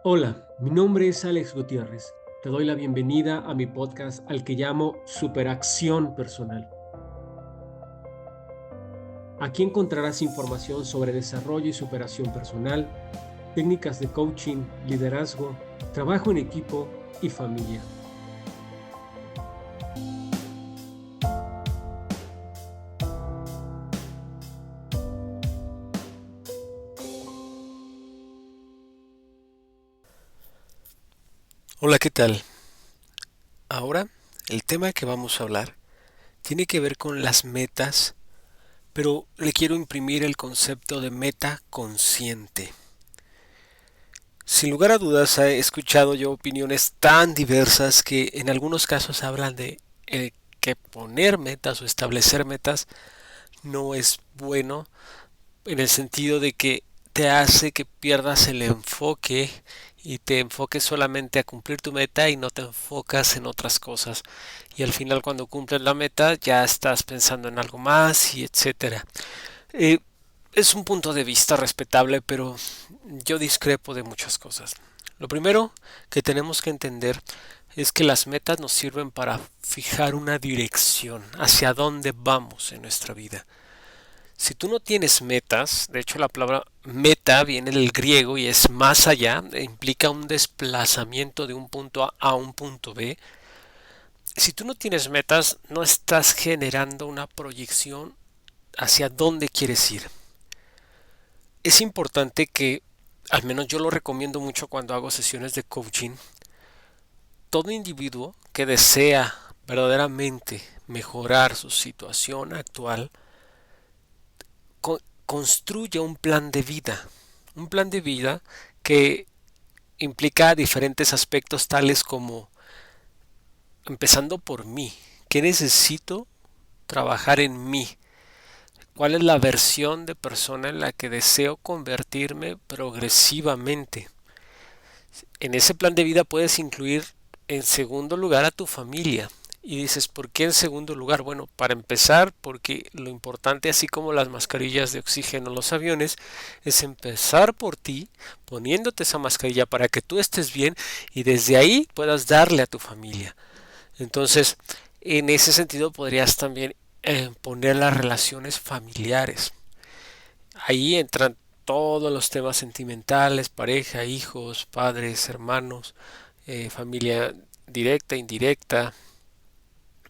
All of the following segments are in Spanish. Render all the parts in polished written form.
Hola, mi nombre es Alex Gutiérrez. Te doy la bienvenida a mi podcast al que llamo Superacción Personal. Aquí encontrarás información sobre desarrollo y superación personal, técnicas de coaching, liderazgo, trabajo en equipo y familia. Hola, ¿qué tal? Ahora, el tema que vamos a hablar tiene que ver con las metas, pero le quiero imprimir el concepto de meta consciente. Sin lugar a dudas, he escuchado yo opiniones tan diversas que en algunos casos hablan de que poner metas o establecer metas no es bueno en el sentido de que te hace que pierdas el enfoque y te enfoques solamente a cumplir tu meta y no te enfocas en otras cosas. Y al final cuando cumples la meta ya estás pensando en algo más y etcétera. Eh, es un punto de vista respetable, pero yo discrepo de muchas cosas. Lo primero que tenemos que entender es que las metas nos sirven para fijar una dirección hacia dónde vamos en nuestra vida. Si tú no tienes metas, de hecho la palabra meta viene del griego y es más allá, implica un desplazamiento de un punto A a un punto B. Si tú no tienes metas, no estás generando una proyección hacia dónde quieres ir. Es importante que, al menos yo lo recomiendo mucho cuando hago sesiones de coaching, todo individuo que desea verdaderamente mejorar su situación actual, construya un plan de vida que implica diferentes aspectos tales como empezando por mí, ¿qué necesito trabajar en mí? ¿Cuál es la versión de persona en la que deseo convertirme progresivamente? En ese plan de vida puedes incluir en segundo lugar a tu familia. Y dices, ¿por qué en segundo lugar? Bueno, para empezar, porque lo importante, así como las mascarillas de oxígeno en los aviones, es empezar por ti, poniéndote esa mascarilla para que tú estés bien y desde ahí puedas darle a tu familia. Entonces, en ese sentido podrías también poner las relaciones familiares. Ahí entran todos los temas sentimentales, pareja, hijos, padres, hermanos, familia directa, indirecta,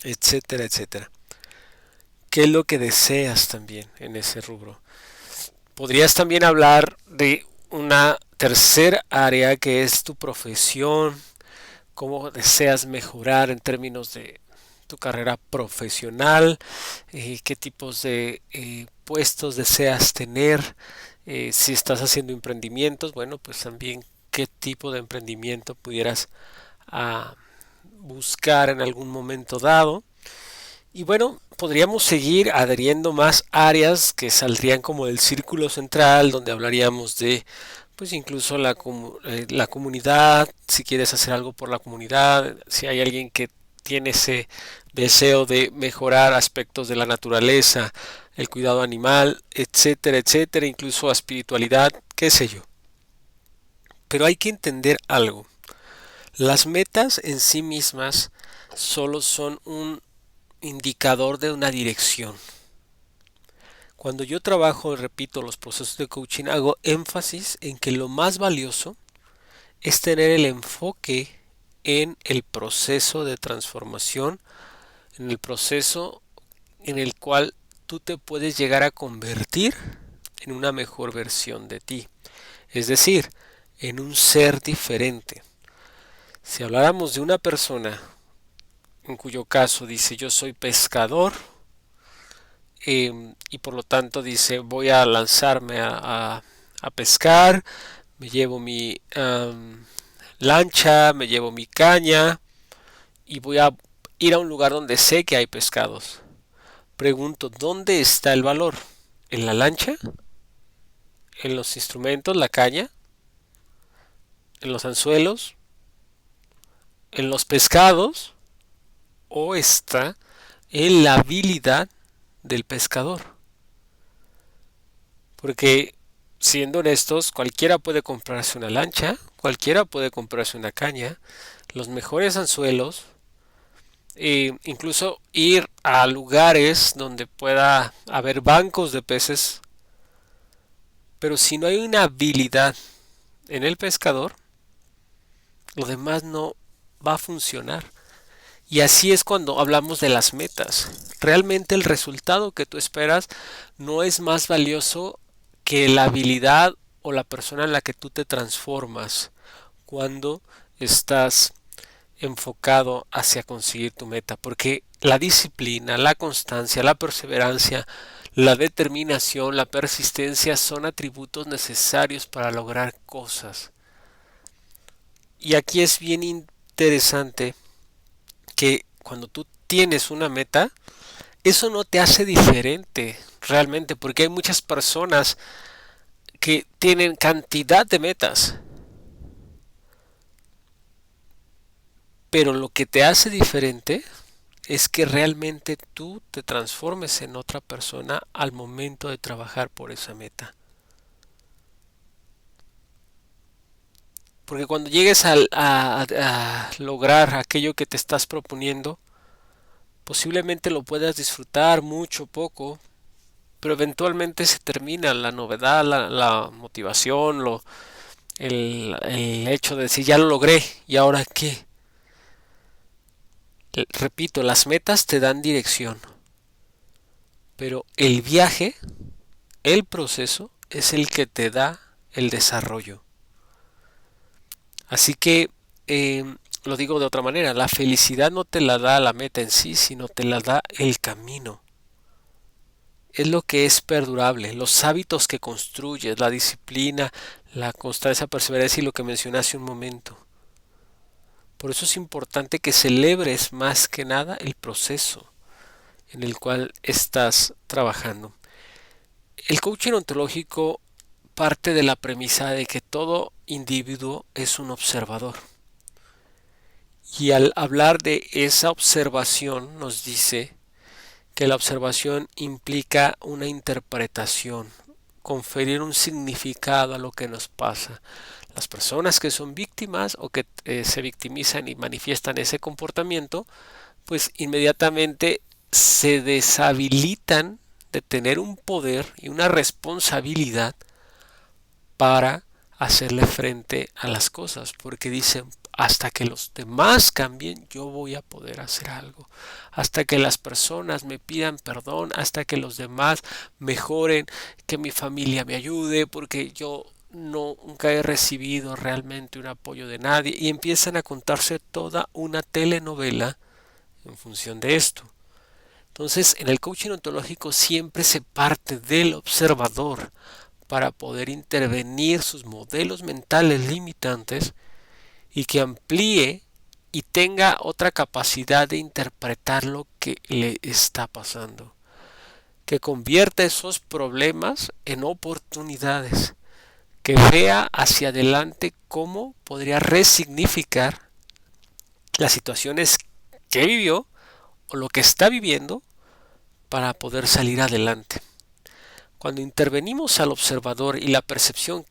etcétera, etcétera. ¿Qué es lo que deseas también en ese rubro? Podrías también hablar de una tercera área que es tu profesión, cómo deseas mejorar en términos de tu carrera profesional, qué tipos de puestos deseas tener, si estás haciendo emprendimientos, bueno, pues también qué tipo de emprendimiento pudieras ah, buscar en algún momento dado. Y bueno, podríamos seguir adheriendo más áreas que saldrían como del círculo central, donde hablaríamos de, pues incluso la comunidad, si quieres hacer algo por la comunidad, si hay alguien que tiene ese deseo de mejorar aspectos de la naturaleza, el cuidado animal, etcétera, etcétera, incluso espiritualidad, qué sé yo. Pero hay que entender algo. Las metas en sí mismas solo son un indicador de una dirección. Cuando yo trabajo, repito, los procesos de coaching, hago énfasis en que lo más valioso es tener el enfoque en el proceso de transformación, en el proceso en el cual tú te puedes llegar a convertir en una mejor versión de ti, es decir, en un ser diferente. Si habláramos de una persona en cuyo caso dice yo soy pescador, y por lo tanto dice voy a lanzarme a pescar, me llevo mi lancha, me llevo mi caña y voy a ir a un lugar donde sé que hay pescados. Pregunto, ¿dónde está el valor? ¿En la lancha? ¿En los instrumentos, la caña? ¿En los anzuelos? ¿En los pescados? ¿O está en la habilidad del pescador? Porque siendo honestos, cualquiera puede comprarse una lancha, cualquiera puede comprarse una caña, los mejores anzuelos, e incluso ir a lugares donde pueda haber bancos de peces, pero si no hay una habilidad en el pescador, lo demás no va a funcionar. Y así es cuando hablamos de las metas. Realmente el resultado que tú esperas no es más valioso que la habilidad o la persona en la que tú te transformas cuando estás enfocado hacia conseguir tu meta, porque la disciplina, la constancia, la perseverancia, la determinación, la persistencia son atributos necesarios para lograr cosas. Y aquí es bien interesante que cuando tú tienes una meta, eso no te hace diferente realmente, porque hay muchas personas que tienen cantidad de metas, pero lo que te hace diferente es que realmente tú te transformes en otra persona al momento de trabajar por esa meta. Porque cuando llegues a lograr aquello que te estás proponiendo, posiblemente lo puedas disfrutar mucho, poco, pero eventualmente se termina la novedad, la motivación, el hecho de decir ya lo logré y ahora qué. Repito, las metas te dan dirección, pero el viaje, el proceso, es el que te da el desarrollo. Así que lo digo de otra manera, la felicidad no te la da la meta en sí, sino te la da el camino. Es lo que es perdurable, los hábitos que construyes, la disciplina, la constancia, perseverancia y lo que mencioné hace un momento. Por eso es importante que celebres más que nada el proceso en el cual estás trabajando. El coaching ontológico parte de la premisa de que todo individuo es un observador. Y al hablar de esa observación nos dice que la observación implica una interpretación, conferir un significado a lo que nos pasa. Las personas que son víctimas o que se victimizan y manifiestan ese comportamiento, pues inmediatamente se deshabilitan de tener un poder y una responsabilidad para hacerle frente a las cosas, porque dicen, hasta que los demás cambien, yo voy a poder hacer algo. Hasta que las personas me pidan perdón, hasta que los demás mejoren, que mi familia me ayude, porque yo nunca he recibido realmente un apoyo de nadie. Y empiezan a contarse toda una telenovela en función de esto. Entonces, en el coaching ontológico siempre se parte del observador para poder intervenir sus modelos mentales limitantes y que amplíe y tenga otra capacidad de interpretar lo que le está pasando, que convierta esos problemas en oportunidades, que vea hacia adelante cómo podría resignificar las situaciones que vivió o lo que está viviendo para poder salir adelante. Cuando intervenimos al observador y la percepción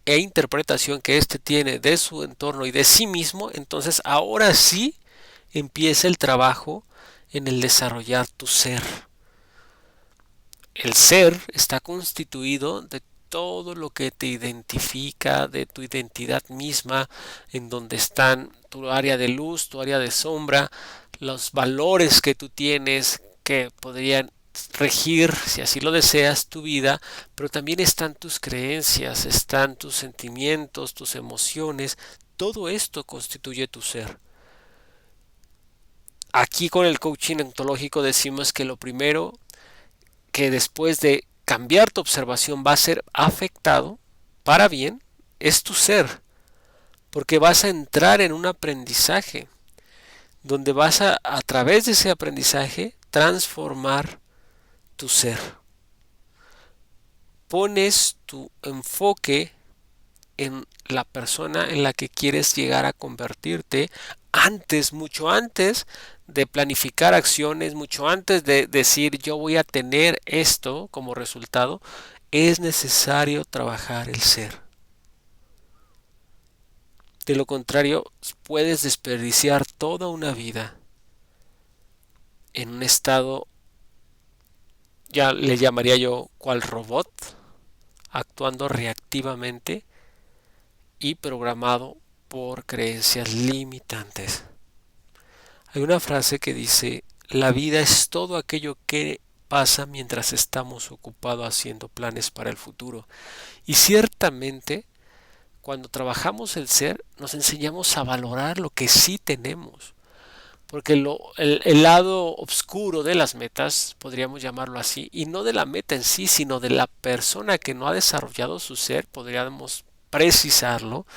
e interpretación que éste tiene de su entorno y de sí mismo, entonces ahora sí empieza el trabajo en el desarrollar tu ser. El ser está constituido de todo lo que te identifica, de tu identidad misma, en donde están tu área de luz, tu área de sombra, los valores que tú tienes que podrían regir, si así lo deseas, tu vida, pero también están tus creencias, están tus sentimientos, tus emociones, todo esto constituye tu ser. Aquí con el coaching ontológico decimos que lo primero que después de cambiar tu observación va a ser afectado para bien es tu ser, porque vas a entrar en un aprendizaje donde vas a través de ese aprendizaje transformar tu ser. Pones tu enfoque en la persona en la que quieres llegar a convertirte antes, mucho antes de planificar acciones, mucho antes de decir yo voy a tener esto como resultado, es necesario trabajar el ser. De lo contrario, puedes desperdiciar toda una vida en un estado, ya le llamaría yo, cual robot, actuando reactivamente y programado por creencias limitantes. Hay una frase que dice, la vida es todo aquello que pasa mientras estamos ocupados haciendo planes para el futuro. Y ciertamente, cuando trabajamos el ser, nos enseñamos a valorar lo que sí tenemos. Porque el lado oscuro de las metas, podríamos llamarlo así, y no de la meta en sí, sino de la persona que no ha desarrollado su ser, podríamos precisarlo,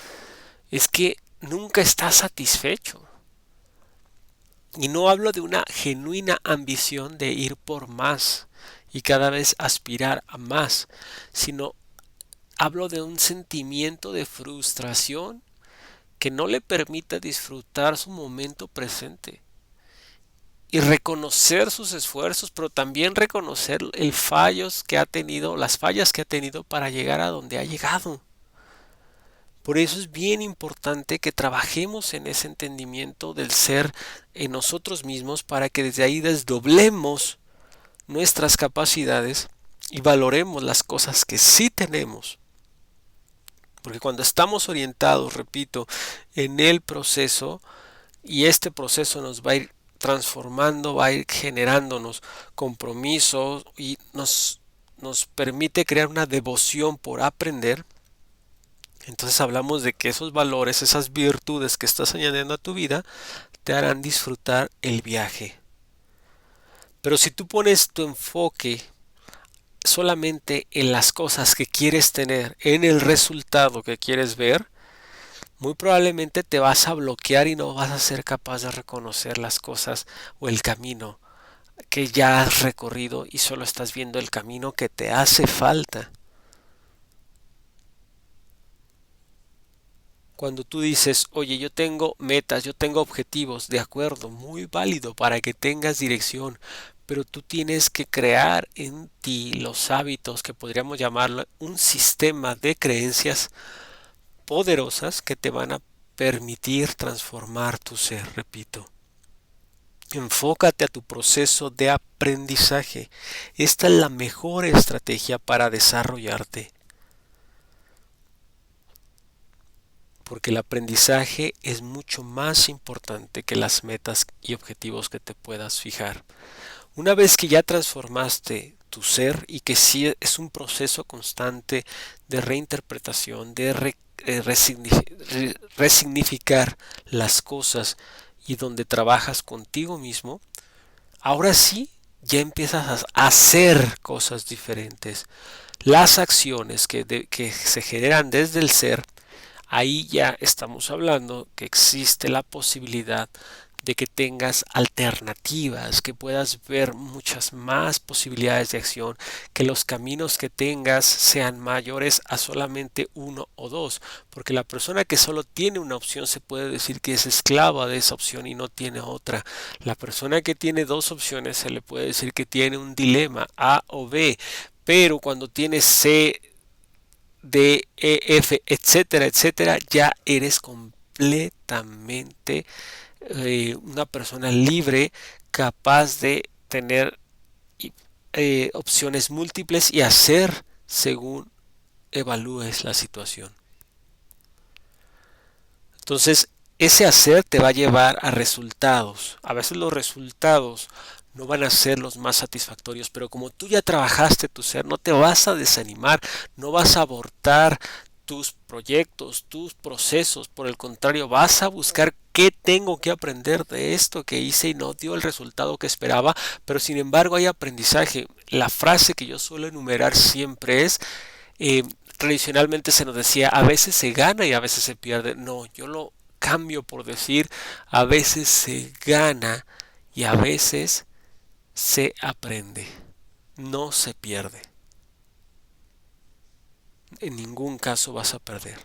es que nunca está satisfecho. Y no hablo de una genuina ambición de ir por más y cada vez aspirar a más, sino hablo de un sentimiento de frustración que no le permite disfrutar su momento presente y reconocer sus esfuerzos, pero también reconocer el fallos que ha tenido, las fallas que ha tenido para llegar a donde ha llegado. Por eso es bien importante que trabajemos en ese entendimiento del ser en nosotros mismos para que desde ahí desdoblemos nuestras capacidades y valoremos las cosas que sí tenemos. Porque cuando estamos orientados, repito, en el proceso, y este proceso nos va a ir transformando, va a ir generándonos compromisos y nos permite crear una devoción por aprender. Entonces hablamos de que esos valores, esas virtudes que estás añadiendo a tu vida, te harán disfrutar el viaje. Pero si tú pones tu enfoque solamente en las cosas que quieres tener, en el resultado que quieres ver, muy probablemente te vas a bloquear y no vas a ser capaz de reconocer las cosas o el camino que ya has recorrido y solo estás viendo el camino que te hace falta. Cuando tú dices, oye, yo tengo metas, yo tengo objetivos, de acuerdo, muy válido para que tengas dirección, pero tú tienes que crear en ti los hábitos que podríamos llamarlo un sistema de creencias poderosas que te van a permitir transformar tu ser, repito. Enfócate a tu proceso de aprendizaje. Esta es la mejor estrategia para desarrollarte. Porque el aprendizaje es mucho más importante que las metas y objetivos que te puedas fijar. Una vez que ya transformaste tu ser y que sí es un proceso constante de reinterpretación, de resignificar las cosas y donde trabajas contigo mismo, ahora sí ya empiezas a hacer cosas diferentes. Las acciones que se generan desde el ser, ahí ya estamos hablando que existe la posibilidad de que tengas alternativas, que puedas ver muchas más posibilidades de acción, que los caminos que tengas sean mayores a solamente uno o dos, porque la persona que solo tiene una opción se puede decir que es esclava de esa opción y no tiene otra. La persona que tiene dos opciones se le puede decir que tiene un dilema A o B, pero cuando tiene C, D, E, F, etcétera, etcétera, ya eres completamente una persona libre, capaz de tener opciones múltiples y hacer según evalúes la situación. Entonces, ese hacer te va a llevar a resultados. A veces los resultados no van a ser los más satisfactorios, pero como tú ya trabajaste tu ser, no te vas a desanimar, no vas a abortar tus proyectos, tus procesos, por el contrario, vas a buscar qué tengo que aprender de esto que hice y no dio el resultado que esperaba, pero sin embargo hay aprendizaje. La frase que yo suelo enumerar siempre es, eh, tradicionalmente se nos decía, a veces se gana y a veces se pierde. No, yo lo cambio por decir, a veces se gana y a veces se aprende, no se pierde. En ningún caso vas a perder.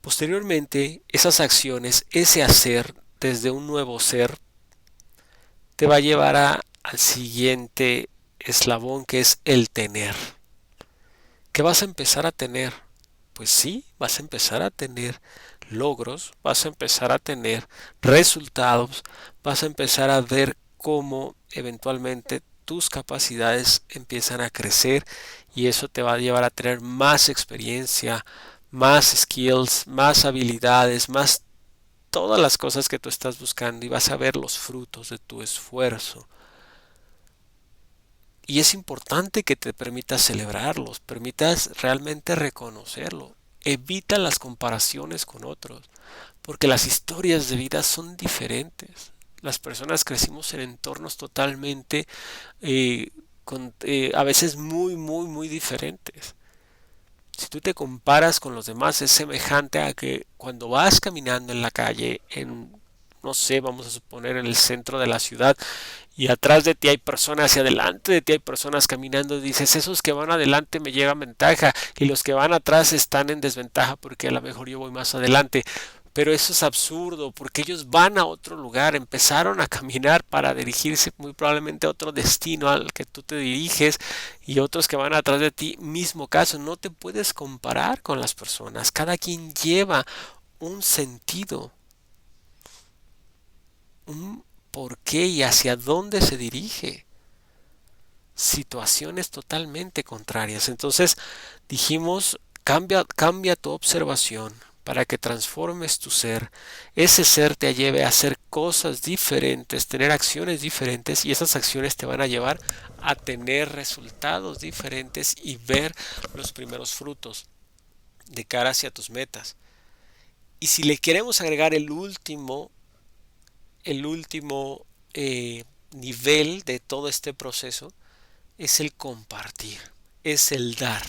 Posteriormente, esas acciones, ese hacer desde un nuevo ser, te va a llevar al siguiente eslabón que es el tener. ¿Qué vas a empezar a tener? Pues sí, vas a empezar a tener logros, vas a empezar a tener resultados, vas a empezar a ver cómo eventualmente tus capacidades empiezan a crecer y eso te va a llevar a tener más experiencia, más skills, más habilidades, más todas las cosas que tú estás buscando y vas a ver los frutos de tu esfuerzo. Y es importante que te permitas celebrarlos, permitas realmente reconocerlo. Evita las comparaciones con otros, porque las historias de vida son diferentes. Las personas crecimos en entornos totalmente, a veces muy diferentes. Si tú te comparas con los demás, es semejante a que cuando vas caminando en la calle, no sé, vamos a suponer en el centro de la ciudad, y atrás de ti hay personas y adelante de ti hay personas caminando, dices, esos que van adelante me llevan ventaja y los que van atrás están en desventaja porque a lo mejor yo voy más adelante. Pero eso es absurdo porque ellos van a otro lugar, empezaron a caminar para dirigirse muy probablemente a otro destino al que tú te diriges y otros que van atrás de ti, mismo caso, no te puedes comparar con las personas, cada quien lleva un sentido, un por qué y hacia dónde se dirige. Situaciones totalmente contrarias. Entonces dijimos, cambia tu observación para que transformes tu ser. Ese ser te lleve a hacer cosas diferentes, tener acciones diferentes y esas acciones te van a llevar a tener resultados diferentes y ver los primeros frutos de cara hacia tus metas. Y si le queremos agregar el último nivel de todo este proceso, es el compartir, es el dar.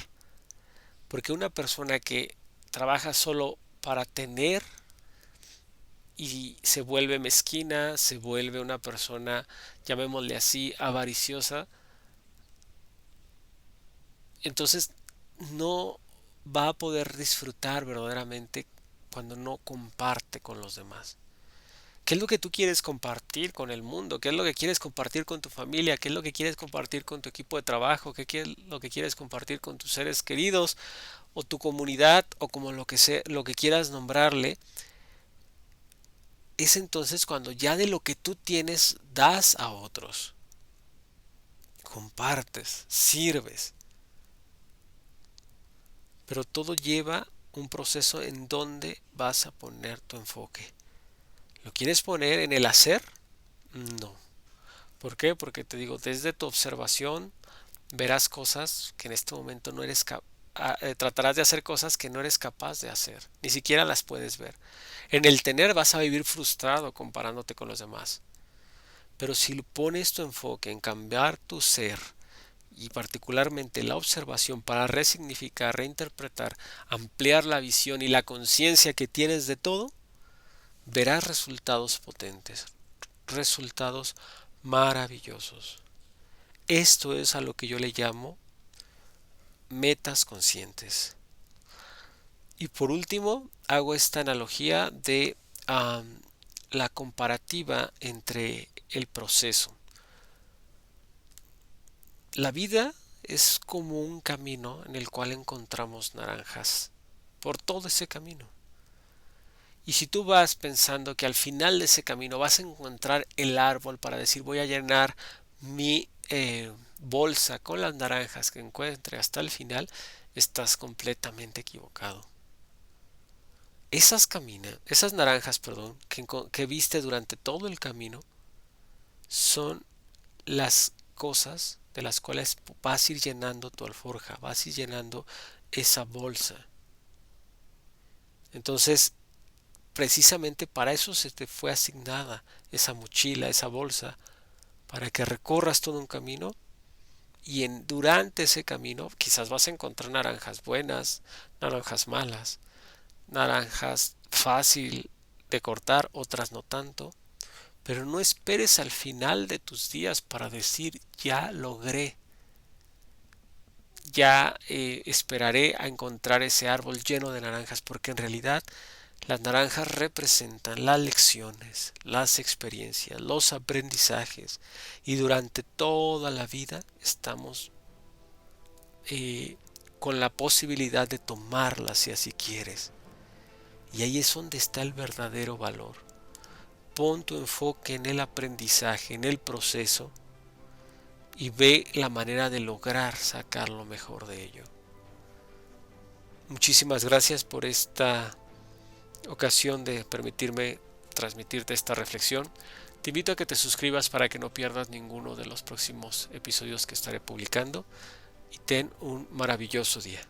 Porque una persona que trabaja solo para tener y se vuelve mezquina, se vuelve una persona, llamémosle así, avariciosa, entonces no va a poder disfrutar verdaderamente cuando no comparte con los demás. ¿Qué es lo que tú quieres compartir con el mundo? ¿Qué es lo que quieres compartir con tu familia? ¿Qué es lo que quieres compartir con tu equipo de trabajo? ¿Qué es lo que quieres compartir con tus seres queridos o tu comunidad o como lo que quieras nombrarle? Es entonces cuando ya de lo que tú tienes das a otros. Compartes, sirves. Pero todo lleva un proceso en donde vas a poner tu enfoque. ¿Lo quieres poner en el hacer? No. ¿Por qué? Porque te digo, desde tu observación verás cosas que en este momento no eres capaz. Tratarás de hacer cosas que no eres capaz de hacer, ni siquiera las puedes ver. En el tener vas a vivir frustrado comparándote con los demás. Pero si pones tu enfoque en cambiar tu ser y particularmente la observación para resignificar, reinterpretar, ampliar la visión y la conciencia que tienes de todo, verás resultados potentes, resultados maravillosos. Esto es a lo que yo le llamo metas conscientes. Y por último, hago esta analogía de la comparativa entre el proceso. La vida es como un camino en el cual encontramos naranjas por todo ese camino. Y si tú vas pensando que al final de ese camino vas a encontrar el árbol para decir voy a llenar mi bolsa con las naranjas que encuentre hasta el final, estás completamente equivocado. Esas naranjas, perdón, que viste durante todo el camino son las cosas de las cuales vas a ir llenando tu alforja, vas a ir llenando esa bolsa. Entonces, precisamente para eso se te fue asignada esa mochila, esa bolsa, para que recorras todo un camino y durante ese camino quizás vas a encontrar naranjas buenas, naranjas malas, naranjas fácil de cortar, otras no tanto, pero no esperes al final de tus días para decir ya logré, ya esperaré a encontrar ese árbol lleno de naranjas, porque en realidad Las naranjas representan las lecciones, las experiencias, los aprendizajes y durante toda la vida estamos con la posibilidad de tomarlas si así quieres. Y ahí es donde está el verdadero valor. Pon tu enfoque en el aprendizaje, en el proceso y ve la manera de lograr sacar lo mejor de ello. Muchísimas gracias por esta ocasión de permitirme transmitirte esta reflexión. Te invito a que te suscribas para que no pierdas ninguno de los próximos episodios que estaré publicando y ten un maravilloso día.